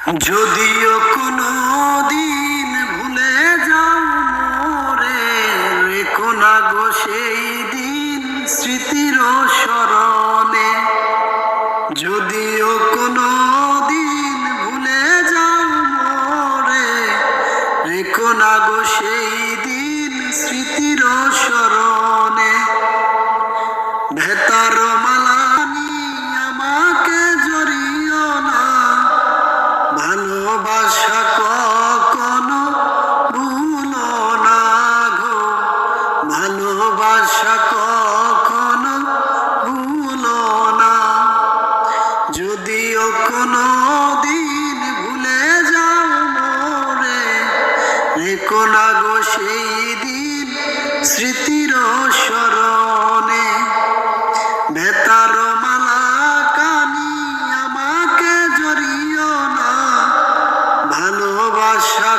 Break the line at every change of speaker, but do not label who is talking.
যদিও কোনো দিন ভুলে যাও মোরে, রেখো না গো সেই দিন স্মৃতির স্মরণে। যদিও কোনো দিন ভুলে যাও মোরে, রেখো না গো সেই দিন স্মৃতির স্মরণে। ভেতার মালানি আমাকে জড়িও না, ভালোবাসা কখনো ভুলো না গো, ভালোবাসা কখনো ভুলো না। যদিও কোনো দিন ভুলে যাও মোরে, রেখো না গো সেই দিন স্মৃতির স্মরণে। ভেতার মালা কানি আমাকে জড়িও না, ভালোবাসা